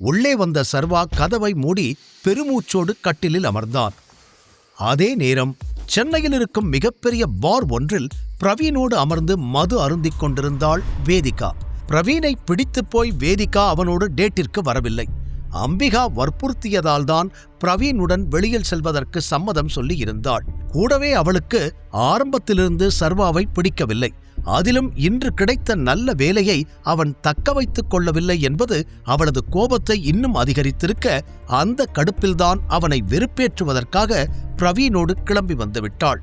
உள்ளே வந்த சர்வா கதவை மூடி பெருமூச்சோடு கட்டிலில் அமர்ந்தான். அதே நேரம் சென்னையில் இருக்கும் மிகப்பெரிய பார் ஒன்றில் பிரவீனோடு அமர்ந்து மது அருந்திக் கொண்டிருந்தாள் வேதிகா. பிரவீனை பிடித்து போய் வேதிகா அவனோடு டேட்டிற்கு வரவில்லை. அம்பிகா வற்புறுத்தியதால்தான் பிரவீனுடன் வெளியில் செல்வதற்கு சம்மதம் சொல்லி இருந்தாள். கூடவே அவளுக்கு ஆரம்பத்திலிருந்து சர்வாவை பிடிக்கவில்லை. அதிலும் இன்று கிடைத்த நல்ல வேலையை அவன் தக்க வைத்துக் கொள்ளவில்லை என்பது அவளது கோபத்தை இன்னும் அதிகரித்திருக்க, அந்த கடுப்பில்தான் அவனை வெறுப்பேற்றுவதற்காக பிரவீனோடு கிளம்பி வந்துவிட்டாள்.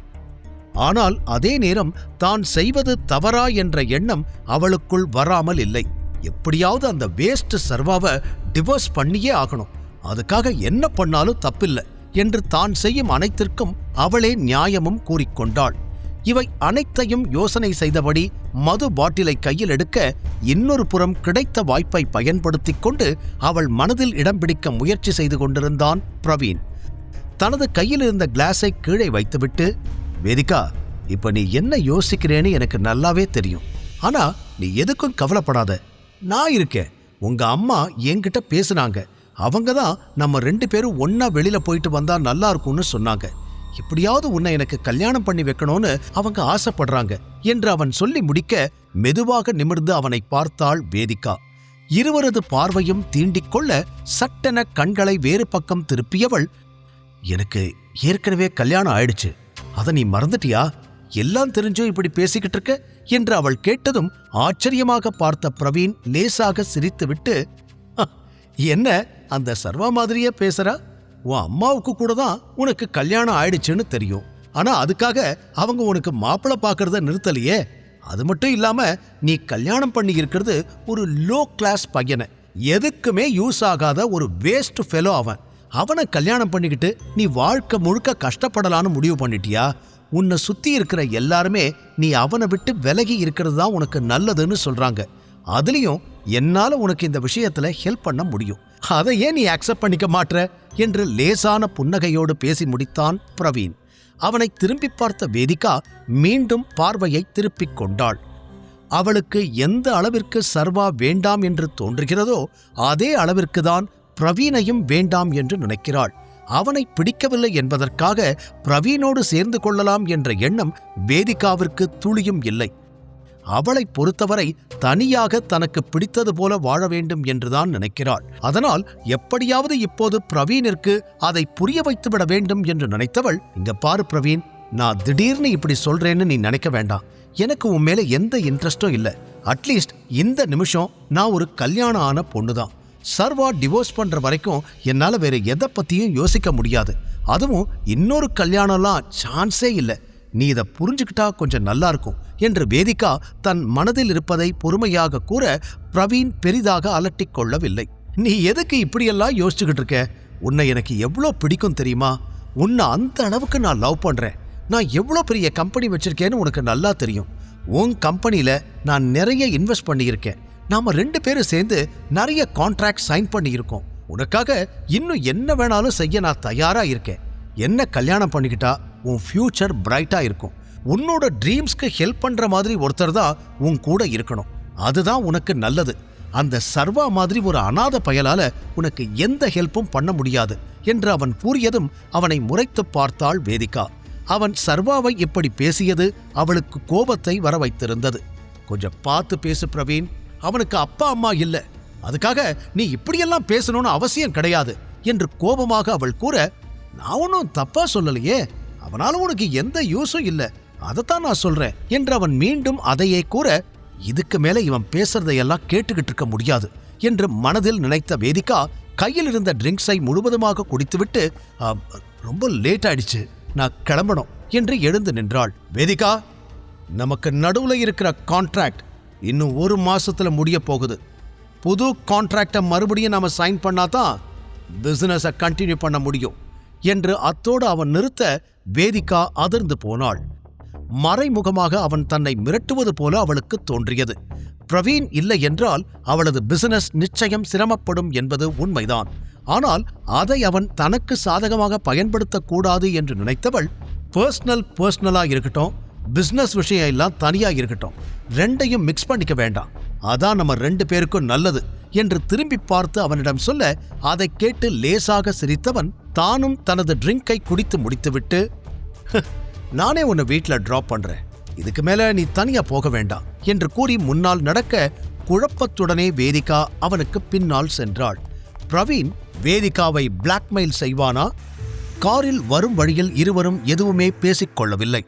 ஆனால் அதே நேரம் தான் செய்வது தவறா என்ற எண்ணம் அவளுக்குள் வராமல் இல்லை. எப்படியாவது அந்த வேஸ்ட் சர்வாவை டிவோர்ஸ் பண்ணியே ஆகணும், அதுக்காக என்ன பண்ணாலும் தப்பில்லை என்று தான் செய்யும் அனைத்திற்கும் அவளே நியாயமும் கூறிக்கொண்டாள். இவை அனைத்தையும் யோசனை செய்தபடி மது பாட்டிலை கையில் எடுக்க, இன்னொரு புறம் கிடைத்த வாய்ப்பை பயன்படுத்திக் கொண்டு அவள் மனதில் இடம் பிடிக்க முயற்சி செய்து கொண்டிருந்தான் பிரவீன். தனது கையில் இருந்த கிளாஸை கீழே வைத்துவிட்டு, வேதிகா, இப்ப நீ என்ன யோசிக்கிறேன்னு எனக்கு நல்லாவே தெரியும். ஆனா நீ எதுக்கும் கவலைப்படாத, நான் இருக்கேன். உங்க அம்மா என்கிட்ட பேசுனாங்க. அவங்க தான் நம்ம 2 பேரும் ஒன்னா வெளியில போயிட்டு வந்தா நல்லா இருக்கும்னு சொன்னாங்க. எப்படியாவது உன்னை எனக்கு கல்யாணம் பண்ணி வைக்கணும்னு அவங்க ஆசைப்படுறாங்க என்று அவன் சொல்லி முடிக்க, மெதுவாக நிமிர்ந்து அவனை பார்த்தாள் வேதிகா. இருவரது பார்வையும் தீண்டிக்கொள்ள சட்டென கண்களை வேறு பக்கம் திருப்பியவள், எனக்கு ஏற்கனவே கல்யாணம் ஆயிடுச்சு, அதை நீ மறந்துட்டியா? எல்லாம் தெரிஞ்சோ இப்படி பேசிக்கிட்டு இருக்க என்று அவள் கேட்டதும் ஆச்சரியமாக பார்த்த பிரவீன் லேசாக சிரித்துவிட்டு, என்ன அந்த சர்வா மாதிரியே பேசுறா? உன் அம்மாவுக்கு கூட தான் உனக்கு கல்யாணம் ஆயிடுச்சுன்னு தெரியும். ஆனா அதுக்காக அவங்க உனக்கு மாப்பிள்ளை பார்க்கறத நிறுத்தலையே. அது மட்டும் இல்லாம நீ கல்யாணம் பண்ணி இருக்கிறது ஒரு லோ கிளாஸ் பையனை, எதுக்குமே யூஸ் ஆகாத ஒரு வேஸ்ட் ஃபெலோ அவன். அவனை கல்யாணம் பண்ணிக்கிட்டு நீ வாழ்க்கை முழுக்க கஷ்டப்படலான்னு முடிவு பண்ணிட்டியா? உன்னை சுத்தி இருக்கிற எல்லாருமே நீ அவனை விட்டு விலகி இருக்கிறது தான் உனக்கு நல்லதுன்னு சொல்றாங்க. அதுலயும் என்னால உனக்கு இந்த விஷயத்துல ஹெல்ப் பண்ண முடியும். அதை ஏன் நீ அக்செப்ட் பண்ணிக்க மாட்ற என்று லேசான புன்னகையோடு பேசி முடித்தான் பிரவீன். அவனை திரும்பி பார்த்த வேதிகா மீண்டும் பார்வையை திருப்பிக் கொண்டாள். அவளுக்கு எந்த அளவிற்கு சர்வா வேண்டாம் என்று தோன்றுகிறதோ அதே அளவிற்கு தான் பிரவீனையும் வேண்டாம் என்று நினைக்கிறாள். அவனை பிடிக்கவில்லை என்பதற்காக பிரவீனோடு சேர்ந்து கொள்ளலாம் என்ற எண்ணம் வேதிகாவிற்கு துளியும் இல்லை. அவளை பொறுத்தவரை தனியாக தனக்கு பிடித்தது போல வாழ வேண்டும் என்றுதான் நினைக்கிறாள். அதனால் எப்படியாவது இப்போது பிரவீனிற்கு அதை புரிய வைத்துவிட வேண்டும் என்று நினைத்தவள், இங்க பாரு பிரவீன், நான் திடீர்னு இப்படி சொல்றேன்னு நீ நினைக்க வேண்டாம். எனக்கு உன் மேல எந்த இன்ட்ரெஸ்டும் இல்லை. அட்லீஸ்ட் இந்த நிமிஷம் நான் ஒரு கல்யாணம் ஆன பொண்ணுதான். சர்வா டிவோர்ஸ் பண்ற வரைக்கும் என்னால வேற எதை பத்தியும் யோசிக்க முடியாது. அதுவும் இன்னொரு கல்யாணம்லாம் சான்ஸே இல்லை. நீ இதை புரிஞ்சுக்கிட்டா கொஞ்சம் நல்லா இருக்கும் என்று வேதிகா தன் மனதில் இருப்பதை பொறுமையாக கூற, பிரவீன் பெரிதாக அலட்டிக் கொள்ளவில்லை. நீ எதுக்கு இப்படியெல்லாம் யோசிச்சுக்கிட்டு இருக்க? உன்னை எனக்கு எவ்வளோ பிடிக்கும் தெரியுமா? உன்னை அந்த அளவுக்கு நான் லவ் பண்றேன். நான் எவ்வளோ பெரிய கம்பெனி வச்சிருக்கேன்னு உனக்கு நல்லா தெரியும். உன் கம்பெனியில நான் நிறைய இன்வெஸ்ட் பண்ணியிருக்கேன். நாம 2 பேரும் சேர்ந்து நிறைய கான்ட்ராக்ட் சைன் பண்ணியிருக்கோம். உனக்காக இன்னும் என்ன வேணாலும் செய்ய நான் தயாரா இருக்கேன். என்ன கல்யாணம் பண்ணிக்கிட்டா உன் ஃபியூச்சர் பிரைட்டா இருக்கும். உன்னோட ட்ரீம்ஸ்க்கு ஹெல்ப் பண்ற மாதிரி ஒருத்தர் தான் உன் கூட இருக்கணும். அதுதான் உனக்கு நல்லது. அந்த சர்வா மாதிரி ஒரு அநாத பயலால உனக்கு எந்த ஹெல்ப்பும் பண்ண முடியாது என்று அவன் கூறியதும் அவனை முறைத்து பார்த்தாள் வேதிகா. அவன் சர்வாவை இப்படி பேசியது அவளுக்கு கோபத்தை வர வைத்திருந்தது. கொஞ்சம் பார்த்து பேசு பிரவீன், அவனுக்கு அப்பா அம்மா இல்ல, அதுக்காக நீ இப்படியெல்லாம் பேசணும்னு அவசியம் கிடையாது என்று கோபமாக அவள் கூற, நான் ஒன்னும் தப்பா சொல்லலையே, அவனால உனக்கு எந்த யூஸும் இல்ல, அதைத்தான் நான் சொல்றேன் என்று அவன் மீண்டும் அதையே கூற, இதுக்கு மேல இவன் பேசுறதையெல்லாம் கேட்டுக்கிட்டு இருக்க முடியாது என்று மனதில் நினைத்த வேதிகா கையில் இருந்த ட்ரிங்க்ஸை முழுவதுமாக குடித்துவிட்டு, ரொம்ப லேட் ஆயிடுச்சு, நான் கிளம்பணும் என்று எழுந்து நின்றாள். வேதிகா, நமக்கு நடுவுல இருக்கிற கான்ட்ராக்ட் இன்னும் 1 மாசத்துல முடிய போகுது. புது கான்ட்ராக்டை மறுபடியும் நாம சைன் பண்ணாதான் பிசினஸை கண்டினியூ பண்ண முடியும் என்று அத்தோடு அவன் நிறுத்த வேதிகா அதிர்ந்து போனாள். மறைமுகமாக அவன் தன்னை மிரட்டுவது போல அவளுக்கு தோன்றியது. பிரவீன் இல்லை என்றால் அவளது பிசினஸ் நிச்சயம் சிரமப்படும் என்பது உண்மைதான். ஆனால் அதை அவன் தனக்கு சாதகமாக பயன்படுத்தக்கூடாது என்று நினைத்தவள், பர்சனலா இருக்கட்டும், பிசினஸ் விஷயம் எல்லாம் தனியா இருக்கட்டும், 2ஐயும் மிக்ஸ் பண்ணிக்க வேண்டாம். அதான் நம்ம 2 பேருக்கும் நல்லது என்று திரும்பி பார்த்து அவனிடம் சொல்ல, அதை கேட்டு லேசாக சிரித்தவன் தானும் தனது ட்ரிங்கை குடித்து முடித்துவிட்டு, நானே உன்னை வீட்ல டிராப் பண்றேன், இதுக்கு மேல நீ தனியா போக வேண்டாம் என்று கூறி முன்னால் நடக்க, குழப்பத்துடனே வேதிகா அவனுக்கு பின்னால் சென்றாள். பிரவீன் வேதிகாவை பிளாக்மெயில் செய்வானா? காரில் வரும் வழியில் இருவரும் எதுவுமே பேசிக்கொள்ளவில்லை.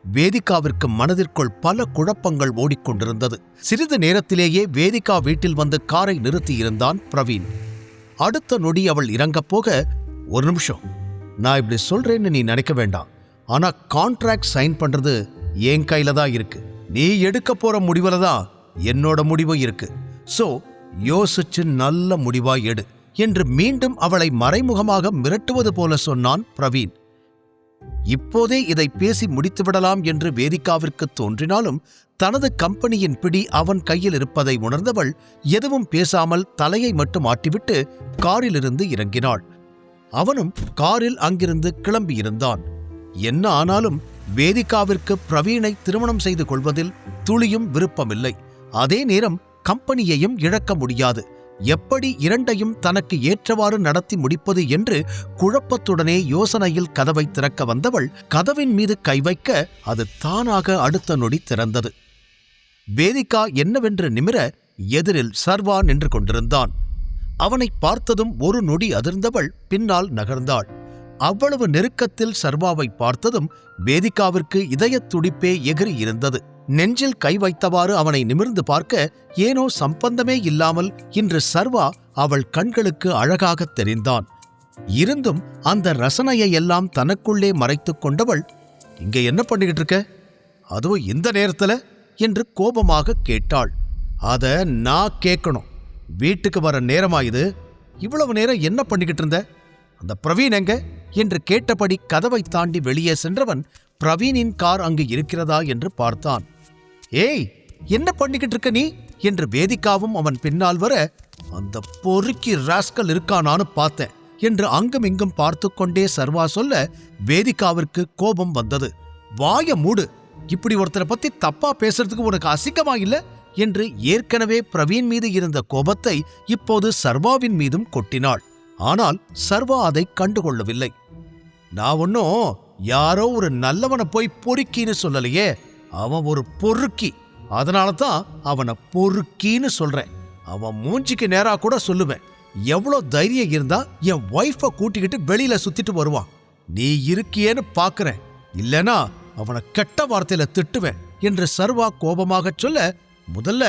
வேதிகாவிற்கு மனதிற்குள் பல குழப்பங்கள் ஓடிக்கொண்டிருந்தது. சிறிது நேரத்திலேயே வேதிகா வீட்டில் வந்து காரை நிறுத்தியிருந்தான் பிரவீன். அடுத்த நொடி அவள் இறங்கப் போக, ஒரு நிமிஷம், நான் இப்படி சொல்றேன்னு நீ நினைக்க வேண்டாம், ஆனா கான்ட்ராக்ட் சைன் பண்றது என் கையில தான் இருக்கு, நீ எடுக்க போற முடிவுல தான் என்னோட முடிவும் இருக்கு, சோ யோசிச்சு நல்ல முடிவா எடு என்று மீண்டும் அவளை மறைமுகமாக மிரட்டுவது போல சொன்னான் பிரவீன். இப்போதே இதை பேசி முடித்துவிடலாம் என்று வேதிகாவிற்கு தோன்றினாலும் தனது கம்பெனியின் பிடி அவன் கையில் இருப்பதை உணர்ந்தவள் எதுவும் பேசாமல் தலையை மட்டும் ஆட்டிவிட்டு காரிலிருந்து இறங்கினாள். அவனும் காரில் அங்கிருந்து கிளம்பியிருந்தான். என்ன ஆனாலும் வேதிகாவிற்கு பிரவீனை திருமணம் செய்து கொள்வதில் துளியும் விருப்பமில்லை. அதே நேரம் கம்பெனியையும் இழக்க முடியாது. எப்படி இரண்டையும் தனக்கு ஏற்றவாறு நடத்தி முடிப்பது என்று குழப்பத்துடனே யோசனையில் கதவை திறக்க வந்தவள் கதவின் மீது கை வைக்க, அது தானாக அடுத்த நொடி திறந்தது. வேதிகா என்னவென்று நிமிர எதிரில் சர்வா நின்று கொண்டிருந்தான். அவனை பார்த்ததும் ஒரு நொடி அதிர்ந்தவள் பின்னால் நகர்ந்தாள். அவ்வளவு நெருக்கத்தில் சர்வாவை பார்த்ததும் வேதிகாவிற்கு இதயத் துடிப்பே எகிரி இருந்தது. நெஞ்சில் கை வைத்தவாறு அவனை நிமிர்ந்து பார்க்க, ஏனோ சம்பந்தமே இல்லாமல் இன்று சர்வா அவள் கண்களுக்கு அழகாகத் தெரிந்தான். இருந்தும் அந்த ரசனையை எல்லாம் தனக்குள்ளே மறைத்துக் கொண்டவள், இங்க என்ன பண்ணிக்கிட்டு இருக்க, அதுவும் இந்த நேரத்துல என்று கோபமாக கேட்டாள். அத நான் கேட்கணும், வீட்டுக்கு வர நேரமாயுது, இவ்வளவு நேரம் என்ன பண்ணிக்கிட்டு இருந்த, அந்த பிரவீன் எங்க என்று கேட்டபடி கதவை தாண்டி வெளியே சென்றவன் பிரவீனின் கார் அங்கு இருக்கிறதா என்று பார்த்தான். ஏய், என்ன பண்ணிக்கிட்டு இருக்க நீ என்று வேதிகாவும் அவன் பின்னால் வர, அந்த பொறுக்கி ராஸ்கல் இருக்கானான்னு பார்த்தேன் என்று அங்கும் இங்கும் பார்த்து கொண்டே சர்வா சொல்ல, வேதிகாவிற்கு கோபம் வந்தது. வாய மூடு, இப்படி ஒருத்தரை பத்தி தப்பா பேசுறதுக்கு உனக்கு அசிங்கமா இல்ல என்று ஏற்கனவே பிரவீன் மீது இருந்த கோபத்தை இப்போது சர்வாவின் மீதும் கொட்டினாள். ஆனால் சர்வா அதை கண்டுகொள்ளவில்லை. நான் ஒன்னும் யாரோ ஒரு நல்லவனை போய் பொறுக்கின்னு சொல்லலையே, அவன் ஒரு பொறுக்கி, அதனால தான் அவனை பொறுக்கின்னு சொல்றேன். அவன் மூஞ்சிக்கு நேரா கூட சொல்லுவேன். எவ்வளோ தைரியம் இருந்தா என் ஒய்ஃபை கூட்டிக்கிட்டு வெளியில சுத்திட்டு வருவான். நீ இருக்கியேன்னு பாக்குறேன், இல்லனா அவனை கெட்ட வார்த்தையில திட்டுவேன் என்று சர்வா கோபமாக சொல்ல, முதல்ல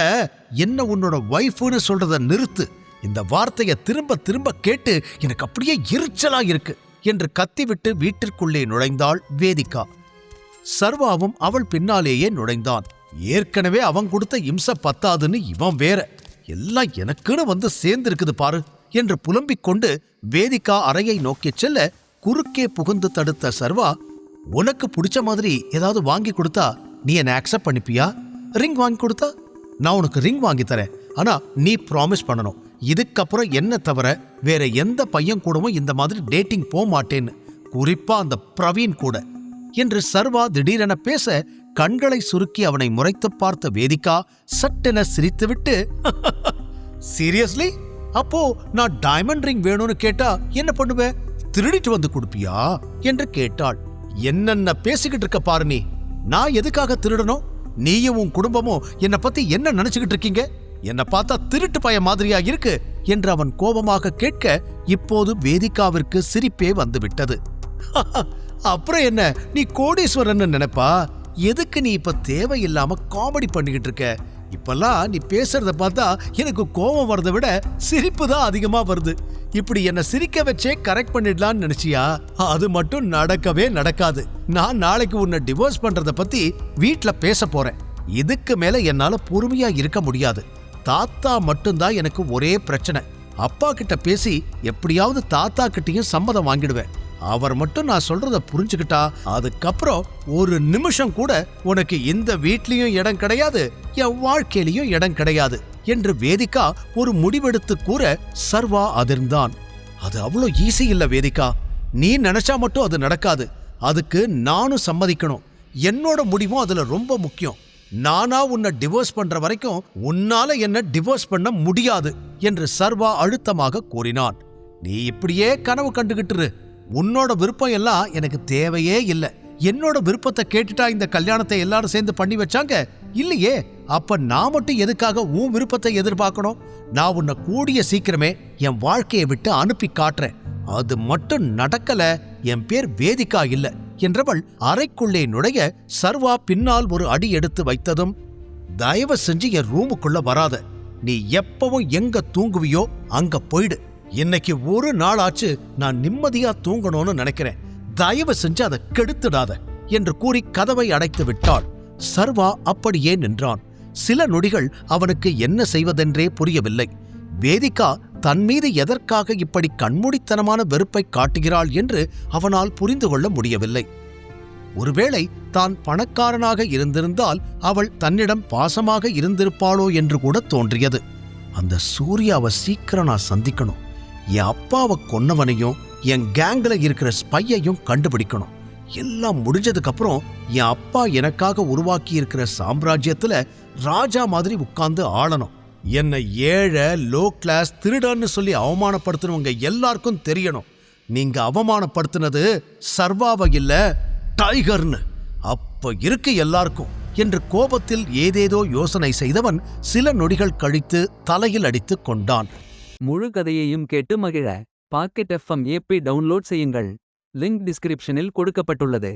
என்ன உன்னோட ஒய்ஃப்னு சொல்றத நிறுத்து, இந்த வார்த்தையை திரும்ப திரும்ப கேட்டு எனக்கு அப்படியே எரிச்சலா இருக்கு என்று கத்திவிட்டு வீட்டிற்குள்ளே நுழைந்தாள் வேதிகா. சர்வாவும் அவள் பின்னாலேயே நுழைந்தான். ஏற்கனவே அவன் கொடுத்த இம்சை பத்தாதுன்னு இவன் வேற, எல்லாம் எனக்குன்னு வந்து சேர்ந்திருக்குது பாரு என்று புலம்பிக் கொண்டு வேதிகா அறையை நோக்கிச் செல்ல, குறுக்கே புகுந்து தடுத்த சர்வா, உனக்கு பிடிச்ச மாதிரி ஏதாவது வாங்கி கொடுத்தா நீ என்ன அக்செப்ட் பண்ணிப்பியா? ரிங் வாங்கி கொடுத்தா நான் உனக்கு ரிங் வாங்கி தரேன், ஆனா நீ ப்ராமிஸ் பண்ணணும், இதுக்கப்புறம் என்ன தவிர வேற எந்த பையன் கூடவும் இந்த மாதிரி டேட்டிங் போக மாட்டேன்னு, குறிப்பா அந்த பிரவீன் கூட என்று சர்வா திடீரென பேச, கண்களை சுருக்கி அவனை முறைத்து பார்த்த வேதிகா சட்டென சிரித்துவிட்டு, சீரியஸ்லி? அப்போ நான் டைமண்ட் ரிங் வேணும்னு கேட்டா என்ன பண்ணுவ, திருடிட்டு வந்து கொடுப்பியா என்று கேட்டாள். என்னென்ன பேசிக்கிட்டு இருக்க பாரு நீ, நான் எதுக்காக திருடணும்? நீயும் உன் குடும்பமும் என்னை பத்தி என்ன நினைச்சுக்கிட்டு இருக்கீங்க? என்ன பார்த்தா திருட்டு பய மாதிரியா இருக்கு என்று அவன் கோபமாக கேட்க, இப்போது வேதிகாவிற்கு சிரிப்பே வந்துவிட்டது. அப்புறம் என்ன, நீ கோடீஸ்வரன் நினைப்பா? எதுக்கு நீ இப்ப தேவையில்லாம காமெடி பண்ணிக்கிட்டு இருக்க? இப்பெல்லாம் நீ பேசுறத பார்த்தா எனக்கு கோபம் வரதை விட சிரிப்பு தான் அதிகமா வருது. இப்படி என்ன சிரிக்க வச்சே கரெக்ட் பண்ணிடலான்னு நினைச்சியா? அது மட்டும் நடக்கவே நடக்காது. நான் நாளைக்கு உன்னை டிவோர்ஸ் பண்றத பத்தி வீட்ல பேச போறேன். இதுக்கு மேல என்னால பொறுமையா இருக்க முடியாது. தாத்தா மட்டும்தான் எனக்கு ஒரே பிரச்சனை. அப்பா கிட்ட பேசி எப்படியாவது தாத்தா கிட்டையும் சம்மதம் வாங்கிடுவேன். அவர் மட்டும் நான் சொல்றத புரிஞ்சுக்கிட்டா அதுக்கப்புறம் ஒரு நிமிஷம் கூட உனக்கு இந்த வீட்லயும் இடம் கிடையாது, என் வாழ்க்கையிலையும் இடம் கிடையாது என்று வேதிகா ஒரு முடிவெடுத்து கூற, சர்வா அதிர்ந்தான். அது அவ்வளோ ஈஸி இல்ல வேதிகா, நீ நினைச்சா மட்டும் அது நடக்காது. அதுக்கு நானும் சம்மதிக்கணும். என்னோட முடிவும் அதுல ரொம்ப முக்கியம். நானா உன்னை டிவோர்ஸ் பண்ற வரைக்கும் உன்னால என்ன டிவோர்ஸ் பண்ண முடியாது என்று சர்வா அழுத்தமாக கூறினான். நீ இப்படியே கனவு கண்டுகிட்டு உன்னோட விருப்பம் எல்லாம் எனக்கு தேவையே இல்லை. என்னோட விருப்பத்தை கேட்டுட்டா இந்த கல்யாணத்தை எல்லாரும் சேர்ந்து பண்ணி வச்சாங்க இல்லையே. அப்ப நான் மட்டும் எதுக்காக உன் விருப்பத்தை எதிர்பார்க்கணும்? நான் உன்னை கூடிய சீக்கிரமே என் வாழ்க்கையை விட்டு அனுப்பி காட்டுறேன். அது மட்டும் நடக்கல, என் பேர் வேதிகா இல்ல என்றவள் அறைக்குள்ளே நுழைய சர்வா பின்னால் ஒரு அடி எடுத்து வைத்ததும், தயவு செஞ்சு என் ரூமுக்குள்ள வராத. நீ எப்பவும் எங்க தூங்குவியோ அங்க போயிடு. இன்னைக்கு ஒரு நாள் ஆச்சு நான் நிம்மதியா தூங்கணும்னு நினைக்கிறேன். தயவு செஞ்சு அதை கெடுத்துடாத என்று கூறி கதவை அடைத்து விட்டாள். சர்வா அப்படியே நின்றான். சில நொடிகள் அவனுக்கு என்ன செய்வதென்றே புரியவில்லை. வேதிகா தன் மீது எதற்காக இப்படி கண்மூடித்தனமான வெறுப்பை காட்டுகிறாள் என்று அவனால் புரிந்து கொள்ள முடியவில்லை. ஒருவேளை தான் பணக்காரனாக இருந்திருந்தால் அவள் தன்னிடம் பாசமாக இருந்திருப்பாளோ என்று கூட தோன்றியது. அந்த சூர்யாவை சீக்கிரம் நான் சந்திக்கணும். என் அப்பாவை கொன்னவனையும் என் கேங்ல இருக்கிற ஸ்பையையும் கண்டுபிடிக்கணும். எல்லாம் முடிஞ்சதுக்கு அப்புறம் என் அப்பா எனக்காக உருவாக்கி இருக்கிற சாம்ராஜ்யத்துல ராஜா மாதிரி உட்கார்ந்து ஆளணும். என்னை ஏழை, லோ கிளாஸ், திருடன்னு சொல்லி அவமானப்படுத்தினவங்க எல்லாருக்கும் தெரியணும், நீங்க அவமானப்படுத்தினது சர்வாவை இல்ல, டைகர்னு. அப்ப இருக்கு எல்லாருக்கும் என்று கோபத்தில் ஏதேதோ யோசனை செய்தவன் சில நொடிகள் கழித்து தலையில் அடித்துக் கொண்டான். முழு கதையையும் கேட்டு மகிழ பாக்கெட் FM ஆப்பை டவுன்லோட் செய்யுங்கள். லிங்க் டிஸ்கிரிப்ஷனில் கொடுக்கப்பட்டுள்ளது.